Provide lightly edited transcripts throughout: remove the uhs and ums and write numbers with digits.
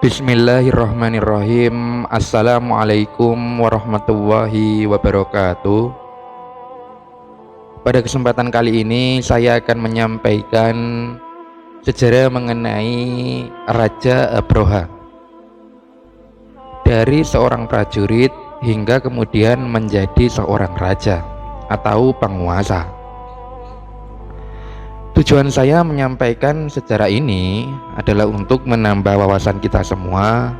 Bismillahirrahmanirrahim. Assalamualaikum warahmatullahi wabarakatuh. Pada kesempatan kali ini saya akan menyampaikan sejarah mengenai Raja Abroha, dari seorang prajurit hingga kemudian menjadi seorang raja atau penguasa. Tujuan saya menyampaikan sejarah ini adalah untuk menambah wawasan kita semua,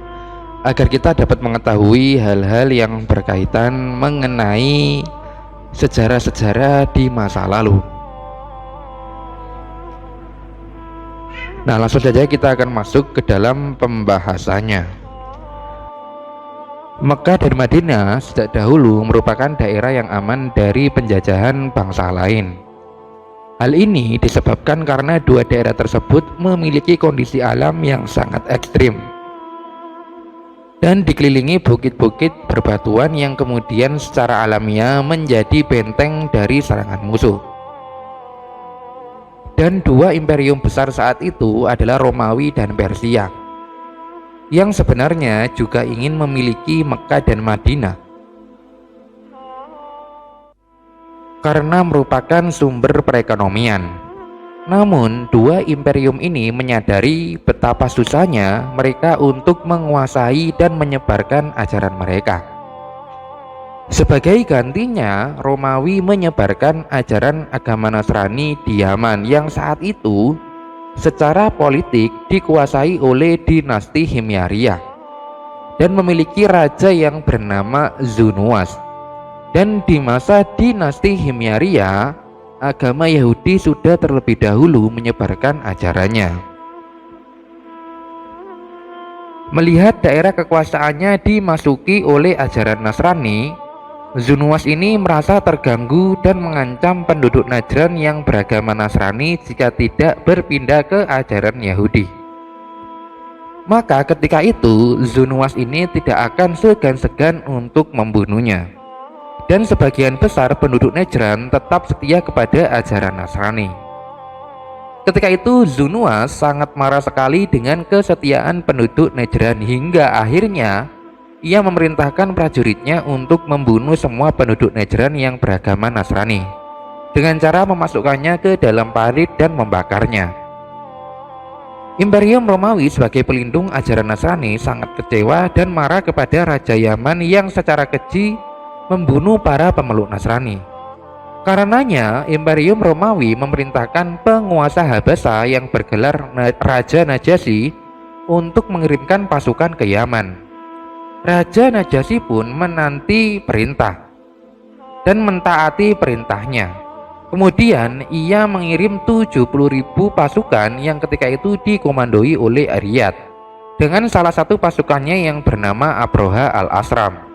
agar kita dapat mengetahui hal-hal yang berkaitan mengenai sejarah-sejarah di masa lalu. Nah, langsung saja kita akan masuk ke dalam pembahasannya. Mekah dan Madinah sejak dahulu merupakan daerah yang aman dari penjajahan bangsa lain. Hal ini disebabkan karena dua daerah tersebut memiliki kondisi alam yang sangat ekstrim dan dikelilingi bukit-bukit berbatuan yang kemudian secara alamiah menjadi benteng dari serangan musuh. Dan dua imperium besar saat itu adalah Romawi dan Persia, yang sebenarnya juga ingin memiliki Mekah dan Madinah karena merupakan sumber perekonomian. Namun, dua imperium ini menyadari betapa susahnya mereka untuk menguasai dan menyebarkan ajaran mereka. Sebagai gantinya, Romawi menyebarkan ajaran agama Nasrani di Yaman yang saat itu secara politik dikuasai oleh dinasti Himyariyah dan memiliki raja yang bernama Zunuwas. Dan di masa dinasti Himyariyah, agama Yahudi sudah terlebih dahulu menyebarkan ajarannya. Melihat daerah kekuasaannya dimasuki oleh ajaran Nasrani, Zunuwas ini merasa terganggu dan mengancam penduduk Najran yang beragama Nasrani jika tidak berpindah ke ajaran Yahudi. Maka ketika itu Zunuwas ini tidak akan segan-segan untuk membunuhnya. Dan sebagian besar penduduk Najran tetap setia kepada ajaran Nasrani. Ketika itu Zunuwas sangat marah sekali dengan kesetiaan penduduk Najran hingga akhirnya ia memerintahkan prajuritnya untuk membunuh semua penduduk Najran yang beragama Nasrani dengan cara memasukkannya ke dalam parit dan membakarnya. Imperium Romawi sebagai pelindung ajaran Nasrani sangat kecewa dan marah kepada Raja Yaman yang secara keji membunuh para pemeluk Nasrani. Karenanya, Imperium Romawi memerintahkan penguasa Habasa yang bergelar Raja Najasyi untuk mengirimkan pasukan ke Yaman. Raja Najasyi pun menanti perintah dan mentaati perintahnya. Kemudian ia mengirim 70.000 pasukan yang ketika itu dikomandoi oleh Riyadh dengan salah satu pasukannya yang bernama Abroha al-Asram.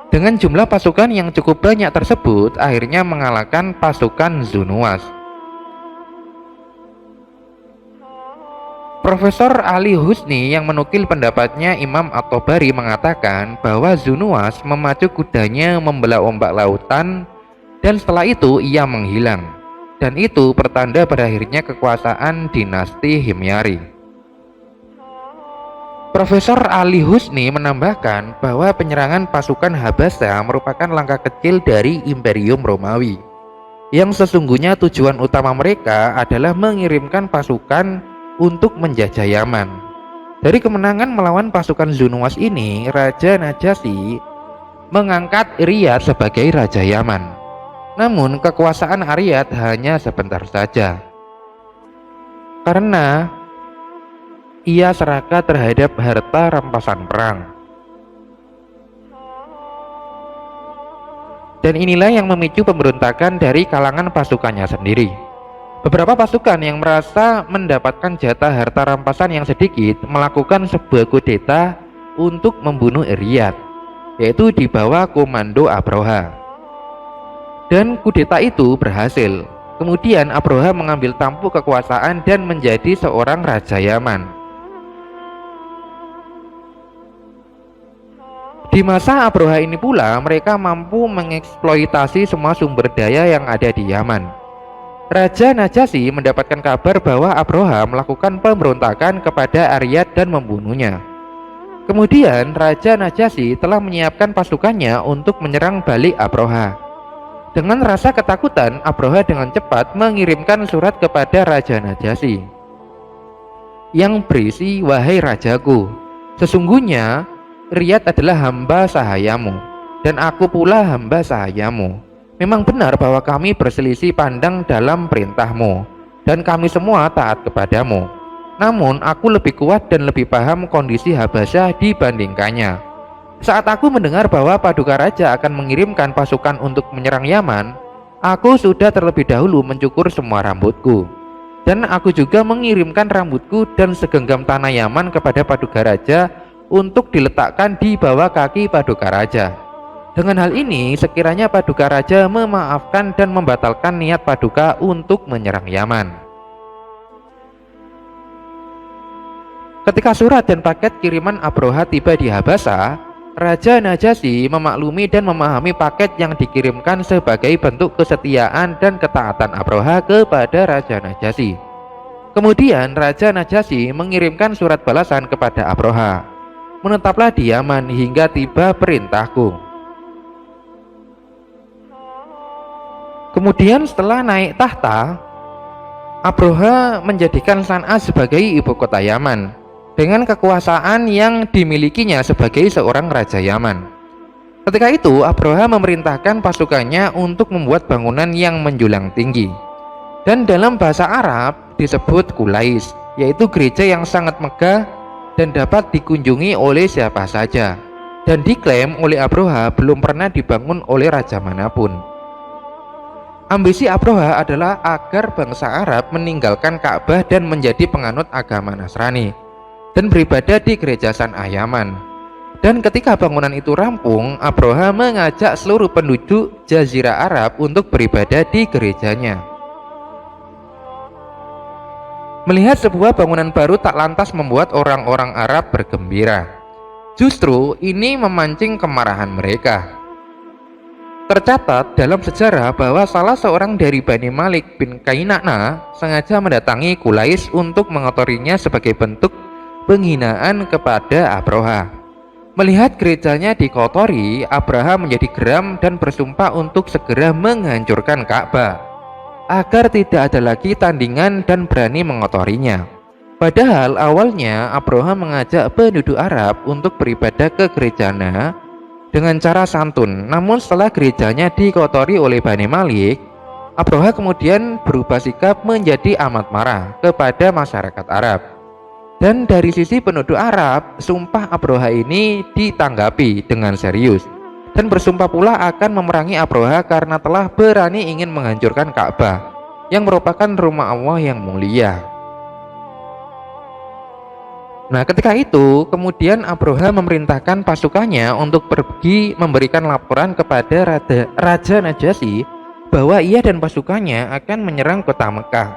Dengan jumlah pasukan yang cukup banyak tersebut, akhirnya mengalahkan pasukan Zunuwas. Profesor Ali Husni yang menukil pendapatnya Imam At-Tabari mengatakan bahwa Zunuwas memacu kudanya membelah ombak lautan dan setelah itu ia menghilang. Dan itu pertanda pada akhirnya kekuasaan dinasti Himyari. Profesor Ali Husni menambahkan bahwa penyerangan pasukan Habasa merupakan langkah kecil dari Imperium Romawi, yang sesungguhnya tujuan utama mereka adalah mengirimkan pasukan untuk menjajah Yaman. Dari kemenangan melawan pasukan Zunuwas ini, Raja Najasyi mengangkat Riyadh sebagai Raja Yaman. Namun kekuasaan Riyadh hanya sebentar saja, karena ia serakah terhadap harta rampasan perang. Dan inilah yang memicu pemberontakan dari kalangan pasukannya sendiri. Beberapa pasukan yang merasa mendapatkan jatah harta rampasan yang sedikit melakukan sebuah kudeta untuk membunuh Riyadh, yaitu di bawah komando Abroha. Dan kudeta itu berhasil. Kemudian Abroha mengambil tampuk kekuasaan dan menjadi seorang Raja Yaman. Di masa Abroha ini pula mereka mampu mengeksploitasi semua sumber daya yang ada di Yaman. Raja Najasyi mendapatkan kabar bahwa Abroha melakukan pemberontakan kepada Aryat dan membunuhnya. Kemudian Raja Najasyi telah menyiapkan pasukannya untuk menyerang balik Abroha. Dengan rasa ketakutan, Abroha dengan cepat mengirimkan surat kepada Raja Najasyi yang berisi, "Wahai rajaku, sesungguhnya Riyad adalah hamba sahayamu, dan aku pula hamba sahayamu. Memang benar bahwa kami berselisih pandang dalam perintahmu, dan kami semua taat kepadamu. Namun aku lebih kuat dan lebih paham kondisi Habasyah dibandingkannya. Saat aku mendengar bahwa Paduka Raja akan mengirimkan pasukan untuk menyerang Yaman, aku sudah terlebih dahulu mencukur semua rambutku. Dan aku juga mengirimkan rambutku dan segenggam tanah Yaman kepada Paduka Raja untuk diletakkan di bawah kaki Paduka Raja. Dengan hal ini, sekiranya Paduka Raja memaafkan dan membatalkan niat Paduka untuk menyerang Yaman." Ketika surat dan paket kiriman Abroha tiba di Habasa, Raja Najasyi memaklumi dan memahami paket yang dikirimkan sebagai bentuk kesetiaan dan ketaatan Abroha kepada Raja Najasyi. Kemudian Raja Najasyi mengirimkan surat balasan kepada Abroha, "Menetaplah di Yaman hingga tiba perintahku." Kemudian setelah naik tahta, Abroha menjadikan San'a sebagai ibu kota Yaman dengan kekuasaan yang dimilikinya sebagai seorang raja Yaman. Ketika itu Abroha memerintahkan pasukannya untuk membuat bangunan yang menjulang tinggi, dan dalam bahasa Arab disebut Qulais, yaitu gereja yang sangat megah dan dapat dikunjungi oleh siapa saja, dan diklaim oleh Abroha belum pernah dibangun oleh raja manapun. Ambisi Abroha adalah agar bangsa Arab meninggalkan Ka'bah dan menjadi penganut agama Nasrani dan beribadah di gereja San'a Yaman. Dan ketika bangunan itu rampung, Abroha mengajak seluruh penduduk Jazirah Arab untuk beribadah di gerejanya. Melihat sebuah bangunan baru tak lantas membuat orang-orang Arab bergembira. Justru ini memancing kemarahan mereka. Tercatat dalam sejarah bahwa salah seorang dari Bani Malik bin Kainana sengaja mendatangi Qulais untuk mengotorinya sebagai bentuk penghinaan kepada Abroha. Melihat gerejanya dikotori, Abraha menjadi geram dan bersumpah untuk segera menghancurkan Ka'bah agar tidak ada lagi tandingan dan berani mengotorinya. Padahal awalnya Abraha mengajak penduduk Arab untuk beribadah ke gerejanya dengan cara santun. Namun setelah gerejanya dikotori oleh Bani Malik, Abraha kemudian berubah sikap menjadi amat marah kepada masyarakat Arab. Dan dari sisi penduduk Arab, sumpah Abraha ini ditanggapi dengan serius dan bersumpah pula akan memerangi Abraha karena telah berani ingin menghancurkan Ka'bah yang merupakan rumah Allah yang mulia. Nah, ketika itu kemudian Abraha memerintahkan pasukannya untuk pergi memberikan laporan kepada Raja Najasyi bahwa ia dan pasukannya akan menyerang kota Mekah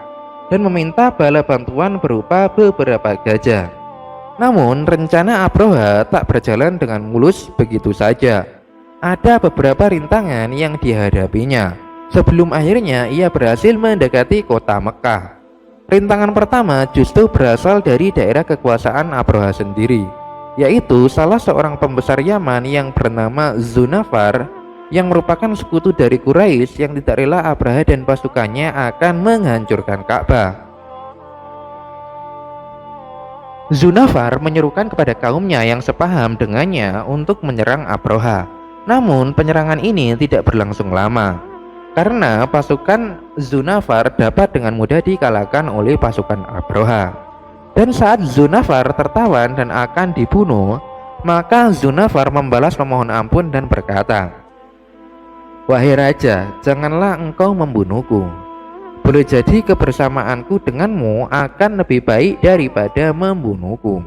dan meminta bala bantuan berupa beberapa gajah. Namun rencana Abraha tak berjalan dengan mulus begitu saja. Ada beberapa rintangan yang dihadapinya sebelum akhirnya ia berhasil mendekati kota Mekah. Rintangan pertama justru berasal dari daerah kekuasaan Abraha sendiri, yaitu salah seorang pembesar Yaman yang bernama Zunafar, yang merupakan sekutu dari Quraisy yang tidak rela Abraha dan pasukannya akan menghancurkan Ka'bah. Zunafar menyerukan kepada kaumnya yang sepaham dengannya untuk menyerang Abraha. Namun penyerangan ini tidak berlangsung lama, karena pasukan Zunafar dapat dengan mudah dikalahkan oleh pasukan Abraha. Dan saat Zunafar tertawan dan akan dibunuh, maka Zunafar membalas memohon ampun dan berkata, "Wahai raja, janganlah engkau membunuhku. Boleh jadi kebersamaanku denganmu akan lebih baik daripada membunuhku."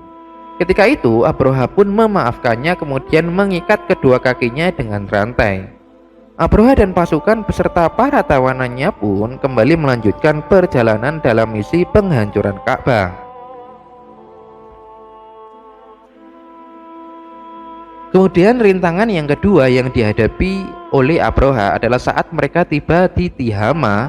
Ketika itu Abraha pun memaafkannya, kemudian mengikat kedua kakinya dengan rantai. Abraha dan pasukan beserta para tawanannya pun kembali melanjutkan perjalanan dalam misi penghancuran Ka'bah. Kemudian rintangan yang kedua yang dihadapi oleh Abraha adalah saat mereka tiba di Tihama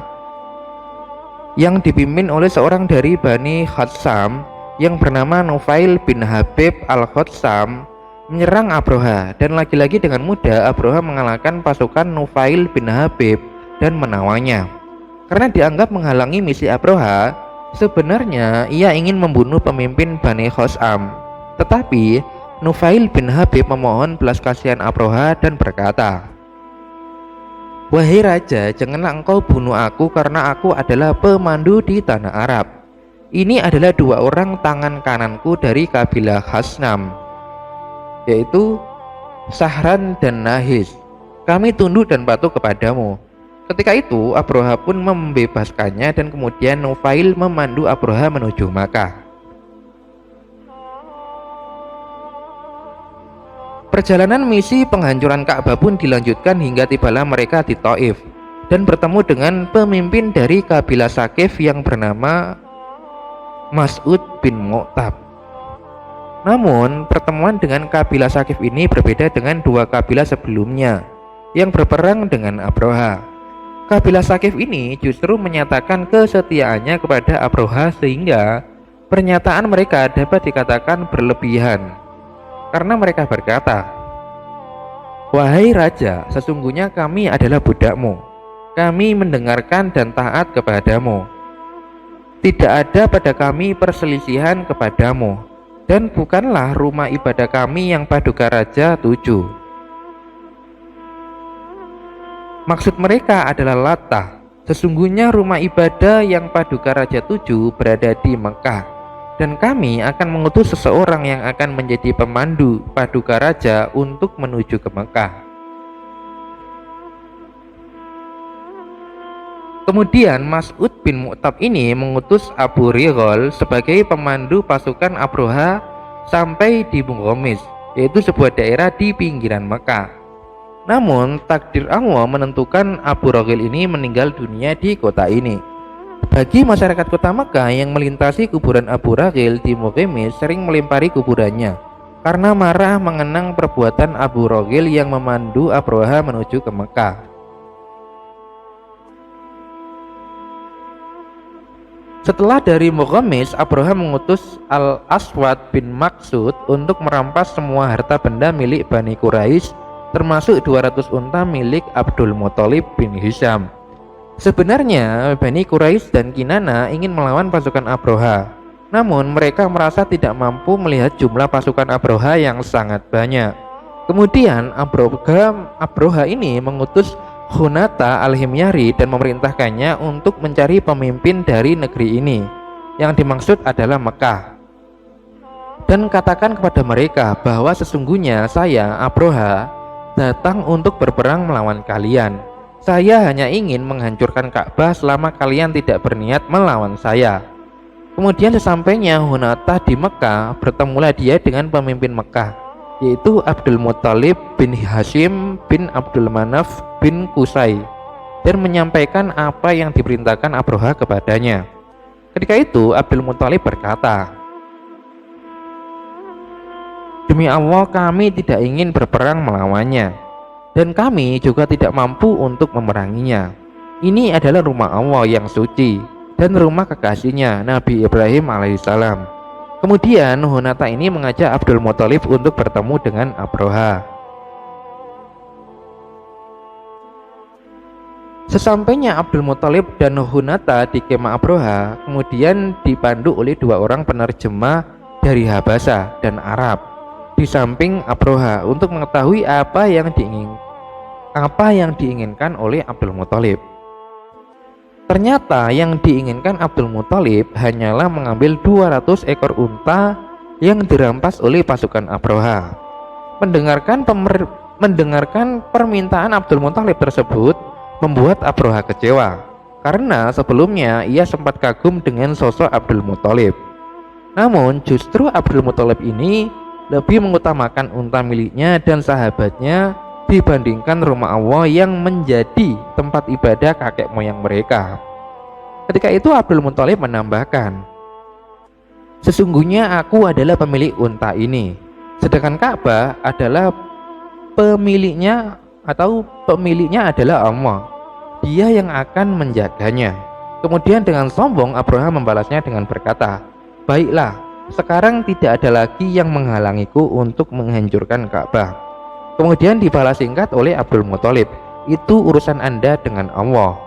yang dipimpin oleh seorang dari Bani Khatsam yang bernama Nufail bin Habib al-Khatsam menyerang Abroha, dan lagi-lagi dengan mudah Abroha mengalahkan pasukan Nufail bin Habib dan menawanya. Karena dianggap menghalangi misi Abroha, sebenarnya ia ingin membunuh pemimpin Bani Khatsam, tetapi Nufail bin Habib memohon belas kasihan Abroha dan berkata, "Wahai raja, janganlah engkau bunuh aku karena aku adalah pemandu di tanah Arab. Ini adalah dua orang tangan kananku dari kabilah Khasnam, yaitu Sahran dan Nahis. Kami tunduk dan patuh kepadamu." Ketika itu Abroha pun membebaskannya, dan kemudian Nufail memandu Abroha menuju Makkah. Perjalanan misi penghancuran Ka'bah pun dilanjutkan hingga tibalah mereka di Thaif dan bertemu dengan pemimpin dari kabilah Saqif yang bernama Mas'ud bin Mu'tab. Namun pertemuan dengan kabilah Saqif ini berbeda dengan dua kabilah sebelumnya yang berperang dengan Abroha. Kabilah Saqif ini justru menyatakan kesetiaannya kepada Abroha, sehingga pernyataan mereka dapat dikatakan berlebihan. Karena mereka berkata, "Wahai raja, sesungguhnya kami adalah budakmu. Kami mendengarkan dan taat kepadamu. Tidak ada pada kami perselisihan kepadamu, dan bukanlah rumah ibadah kami yang Paduka Raja tuju." Maksud mereka adalah latah. Sesungguhnya rumah ibadah yang Paduka Raja tuju berada di Mekah, dan kami akan mengutus seseorang yang akan menjadi pemandu Paduka Raja untuk menuju ke Mekah. Kemudian Mas'ud bin Mu'tab ini mengutus Abu Righal sebagai pemandu pasukan Abroha sampai di Bunghomis, yaitu sebuah daerah di pinggiran Mekah. Namun takdir Allah menentukan Abu Righal ini meninggal dunia di kota ini. Bagi masyarakat kota Mekah yang melintasi kuburan Abu Righal di Bunghomis sering melempari kuburannya karena marah mengenang perbuatan Abu Righal yang memandu Abroha menuju ke Mekah. Setelah dari Bunghomis, Abroha mengutus Al-Aswad bin Maksud untuk merampas semua harta benda milik Bani Quraisy, termasuk 200 unta milik Abdul Muthalib bin Hisham. Sebenarnya Bani Quraisy dan Kinana ingin melawan pasukan Abroha, namun mereka merasa tidak mampu melihat jumlah pasukan Abroha yang sangat banyak. Kemudian Abroha ini mengutus Hunata al-Himyari dan memerintahkannya untuk mencari pemimpin dari negeri ini, yang dimaksud adalah Mekah, dan katakan kepada mereka bahwa sesungguhnya saya, Abroha, datang untuk berperang melawan kalian. Saya hanya ingin menghancurkan Ka'bah selama kalian tidak berniat melawan saya. Kemudian sesampainya Hunata di Mekah, bertemulah dia dengan pemimpin Mekah, yaitu Abdul Muthalib bin Hashim bin Abdul Manaf bin Qusay, dan menyampaikan apa yang diperintahkan Abroha kepadanya. Ketika itu Abdul Muthalib berkata, "Demi Allah, kami tidak ingin berperang melawannya, dan kami juga tidak mampu untuk memeranginya. Ini adalah rumah Allah yang suci dan rumah kekasihnya Nabi Ibrahim alaihissalam." Kemudian Hunata ini mengajak Abdul Muthalib untuk bertemu dengan Abroha. Sesampainya Abdul Muthalib dan Hunata di kemah Abroha, kemudian dipandu oleh dua orang penerjemah dari Habasa dan Arab di samping Abroha untuk mengetahui apa yang diinginkan oleh Abdul Muthalib. Ternyata yang diinginkan Abdul Muthalib hanyalah mengambil 200 ekor unta yang dirampas oleh pasukan Abroha. Mendengarkan permintaan Abdul Muthalib tersebut membuat Abroha kecewa, karena sebelumnya ia sempat kagum dengan sosok Abdul Muthalib. Namun justru Abdul Muthalib ini lebih mengutamakan unta miliknya dan sahabatnya dibandingkan rumah Allah yang menjadi tempat ibadah kakek moyang mereka. Ketika itu Abdul Muthalib menambahkan, "Sesungguhnya aku adalah pemilik unta ini, sedangkan Ka'bah adalah pemiliknya adalah Allah. Dia yang akan menjaganya. Kemudian dengan sombong Abraha membalasnya dengan berkata, "Baiklah, sekarang tidak ada lagi yang menghalangiku untuk menghancurkan Ka'bah." Kemudian dibalas singkat oleh Abdul Muthalib, "Itu urusan Anda dengan Allah."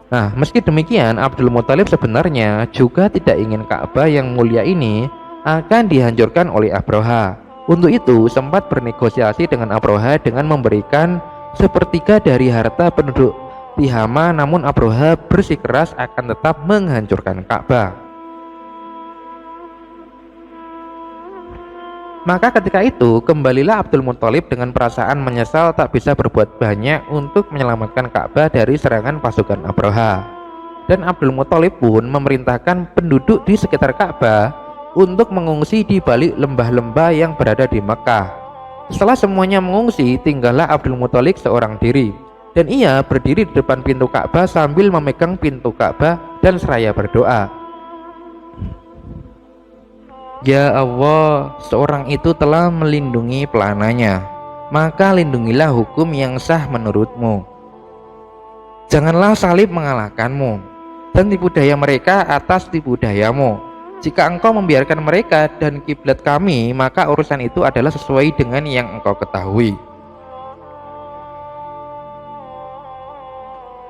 Nah, meski demikian, Abdul Muthalib sebenarnya juga tidak ingin Ka'bah yang mulia ini akan dihancurkan oleh Abraha. Untuk itu, sempat bernegosiasi dengan Abraha dengan memberikan sepertiga dari harta penduduk Tihama, namun Abraha bersikeras akan tetap menghancurkan Ka'bah. Maka ketika itu, kembalilah Abdul Muthalib dengan perasaan menyesal tak bisa berbuat banyak untuk menyelamatkan Ka'bah dari serangan pasukan Abraha. Dan Abdul Muthalib pun memerintahkan penduduk di sekitar Ka'bah untuk mengungsi di balik lembah-lembah yang berada di Mekah. Setelah semuanya mengungsi, tinggallah Abdul Muthalib seorang diri. Dan ia berdiri di depan pintu Ka'bah sambil memegang pintu Ka'bah dan seraya berdoa, "Ya Allah, seorang itu telah melindungi pelananya, maka lindungilah hukum yang sah menurutmu. Janganlah salib mengalahkanmu, dan tipu daya mereka atas tipu dayamu. Jika engkau membiarkan mereka dan kiblat kami, maka urusan itu adalah sesuai dengan yang engkau ketahui."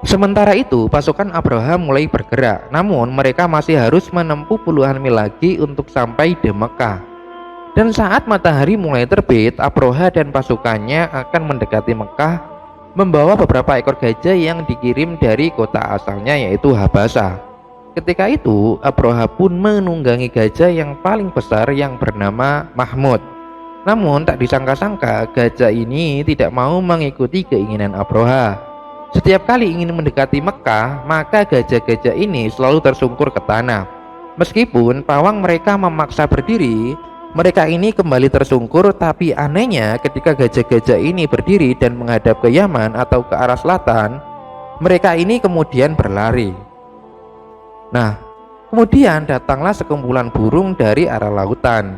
Sementara itu, pasukan Abraha mulai bergerak, namun mereka masih harus menempuh puluhan mil lagi untuk sampai di Mekah. Dan saat matahari mulai terbit, Abraha dan pasukannya akan mendekati Mekah, membawa beberapa ekor gajah yang dikirim dari kota asalnya, yaitu Habasah. Ketika itu, Abraha pun menunggangi gajah yang paling besar yang bernama Mahmud. Namun tak disangka-sangka, gajah ini tidak mau mengikuti keinginan Abraha. Setiap kali ingin mendekati Mekah, maka gajah-gajah ini selalu tersungkur ke tanah. Meskipun pawang mereka memaksa berdiri, mereka ini kembali tersungkur. Tapi anehnya, ketika gajah-gajah ini berdiri dan menghadap ke Yaman atau ke arah selatan, mereka ini kemudian berlari. Nah, kemudian datanglah sekumpulan burung dari arah lautan.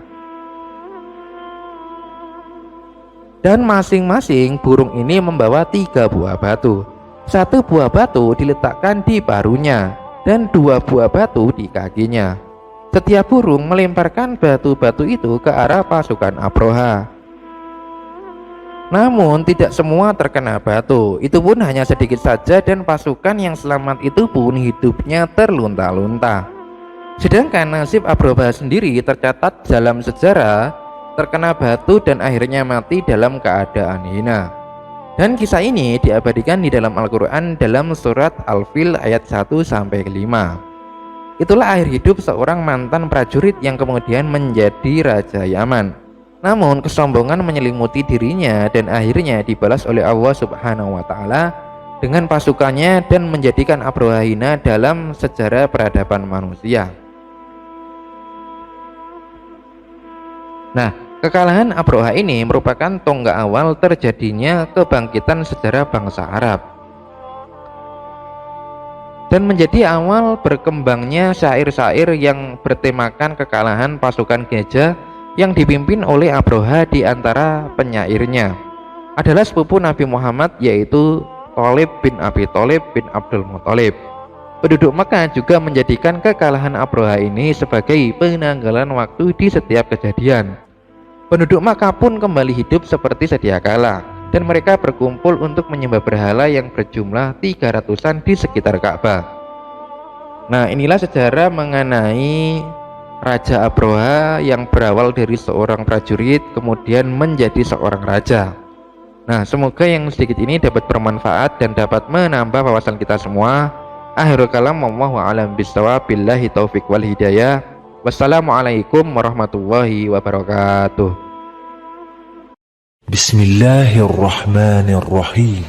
Dan masing-masing burung ini membawa 3 buah batu. 1 buah batu diletakkan di paruhnya dan 2 buah batu di kakinya. Setiap burung melemparkan batu-batu itu ke arah pasukan Abraha. Namun tidak semua terkena batu, itu pun hanya sedikit saja, dan pasukan yang selamat itu pun hidupnya terlunta-lunta. Sedangkan nasib Abraha sendiri tercatat dalam sejarah terkena batu dan akhirnya mati dalam keadaan hina. Dan kisah ini diabadikan di dalam Al-Quran dalam surat Al-Fil ayat 1-5. Itulah akhir hidup seorang mantan prajurit yang kemudian menjadi Raja Yaman. Namun kesombongan menyelimuti dirinya dan akhirnya dibalas oleh Allah Subhanahu wa Ta'ala dengan pasukannya dan menjadikan Abraha hina dalam sejarah peradaban manusia. Nah, kekalahan Abraha ini merupakan tonggak awal terjadinya kebangkitan sejarah bangsa Arab dan menjadi awal berkembangnya syair-syair yang bertemakan kekalahan pasukan gajah yang dipimpin oleh Abraha. Di antara penyairnya adalah sepupu Nabi Muhammad, yaitu Thalib bin Abi Thalib bin Abdul Muthalib. Penduduk Mekah juga menjadikan kekalahan Abraha ini sebagai penanggalan waktu di setiap kejadian. Penduduk Makkah pun kembali hidup seperti sedia kala, dan mereka berkumpul untuk menyembah berhala yang berjumlah 300-an di sekitar Ka'bah. Nah, inilah sejarah mengenai Raja Abraha yang berawal dari seorang prajurit kemudian menjadi seorang raja. Nah, semoga yang sedikit ini dapat bermanfaat dan dapat menambah wawasan kita semua. Akhirul kalam, wallahu a'lam bishawab, billahi taufik wal hidayah. Wassalamualaikum warahmatullahi wabarakatuh. Bismillahirrahmanirrahim.